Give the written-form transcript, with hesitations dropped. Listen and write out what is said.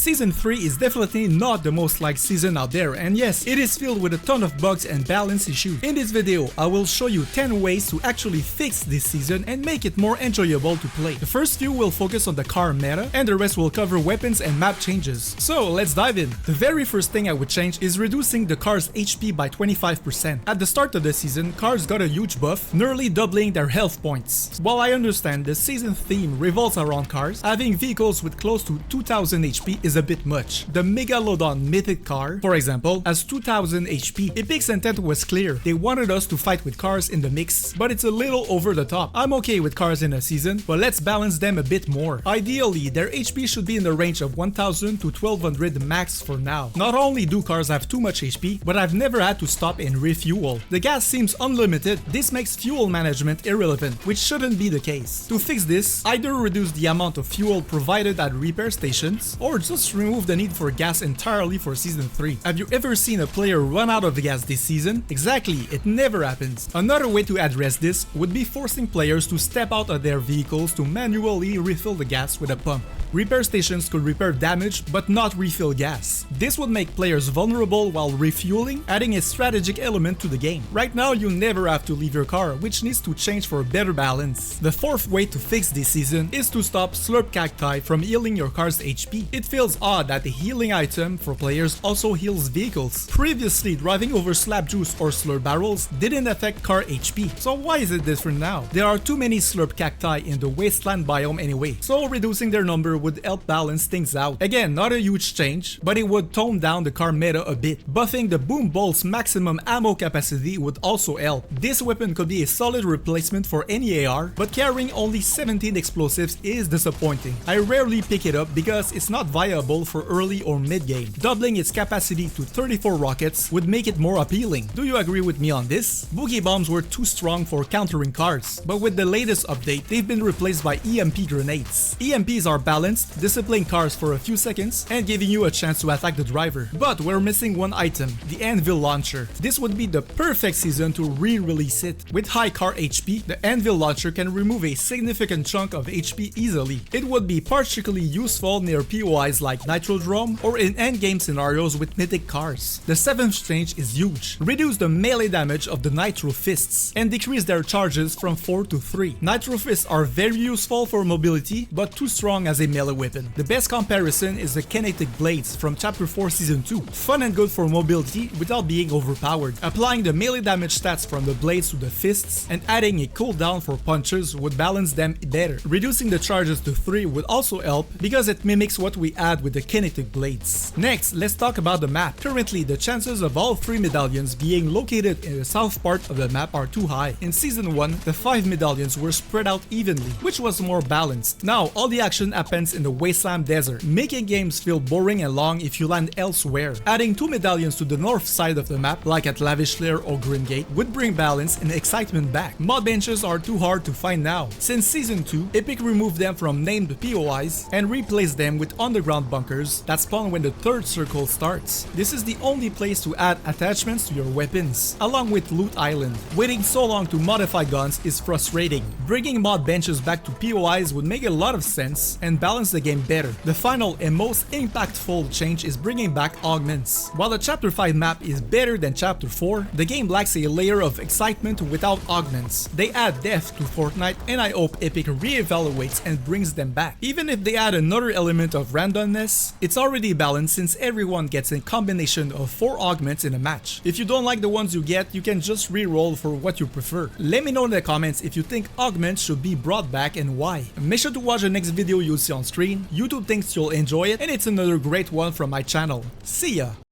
Season 3 is definitely not the most liked season out there, and yes, it is filled with a ton of bugs and balance issues. In this video, I will show you 10 ways to actually fix this season and make it more enjoyable to play. The first few will focus on the car meta, and the rest will cover weapons and map changes. So let's dive in. The very first thing I would change is reducing the car's HP by 25%. At the start of the season, cars got a huge buff, nearly doubling their health points. While I understand the season theme revolves around cars, having vehicles with close to 2000 HP is a bit much. The Megalodon mythic car, for example, has 2000 HP. Epic's intent was clear. They wanted us to fight with cars in the mix, but it's a little over the top. I'm okay with cars in a season, but let's balance them a bit more. Ideally, their HP should be in the range of 1000 to 1200 max for now. Not only do cars have too much HP, but I've never had to stop and refuel. The gas seems unlimited. This makes fuel management irrelevant, which shouldn't be the case. To fix this, either reduce the amount of fuel provided at repair stations, or just remove the need for gas entirely for Season 3. Have you ever seen a player run out of gas this season? Exactly, it never happens. Another way to address this would be forcing players to step out of their vehicles to manually refill the gas with a pump. Repair stations could repair damage but not refill gas. This would make players vulnerable while refueling, adding a strategic element to the game. Right now, you never have to leave your car, which needs to change for a better balance. The fourth way to fix this season is to stop slurp cacti from healing your car's HP. It feels odd that the healing item for players also heals vehicles. Previously, driving over slap juice or slurp barrels didn't affect car HP, so why is it different now? There are too many slurp cacti in the wasteland biome anyway, so reducing their number would help balance things out. Again, not a huge change, but it would tone down the car meta a bit. Buffing the boom bolt's maximum ammo capacity would also help. This weapon could be a solid replacement for any AR, but carrying only 17 explosives is disappointing. I rarely pick it up because it's not viable for early or mid game. Doubling its capacity to 34 rockets would make it more appealing. Do you agree with me on this? Boogie bombs were too strong for countering cars, but with the latest update, they've been replaced by EMP grenades. EMPs are balanced, disabling cars for a few seconds and giving you a chance to attack the driver. But we're missing one item, the Anvil launcher. This would be the perfect season to re-release it. With high car HP, the Anvil launcher can remove a significant chunk of HP easily. It would be particularly useful near POIs like Nitrodrome or in endgame scenarios with mythic cars. The seventh change is huge. Reduce the melee damage of the Nitro Fists and decrease their charges from 4 to 3. Nitro Fists are very useful for mobility, but too strong as a melee weapon. The best comparison is the Kinetic Blades from Chapter 4 Season 2. Fun and good for mobility without being overpowered. Applying the melee damage stats from the blades to the fists and adding a cooldown for punches would balance them better. Reducing the charges to 3 would also help because it mimics what we add with the Kinetic Blades. Next, let's talk about the map. Currently, the chances of all 3 medallions being located in the south part of the map are too high. In Season 1, the 5 medallions were spread out evenly, which was more balanced. Now, all the action happens in the wasteland desert, making games feel boring and long if you land elsewhere. Adding 2 medallions to the north side of the map, like at Lavish Lair or Green Gate, would bring balance and excitement back. Mod benches are too hard to find now. Since Season 2, Epic removed them from named POIs and replaced them with underground bunkers that spawn when the third circle starts. This is the only place to add attachments to your weapons, along with Loot Island. Waiting so long to modify guns is frustrating. Bringing mod benches back to POIs would make a lot of sense and balance the game better. The final and most impactful change is bringing back augments. While the Chapter 5 map is better than Chapter 4, the game lacks a layer of excitement without augments. They add depth to Fortnite, and I hope Epic re-evaluates and brings them back. Even if they add another element of randomness, it's already balanced since everyone gets a combination of 4 augments in a match. If you don't like the ones you get, you can just re-roll for what you prefer. Let me know in the comments if you think augments should be brought back and why. Make sure to watch the next video you'll see on screen. YouTube thinks you'll enjoy it, and it's another great one from my channel. See ya!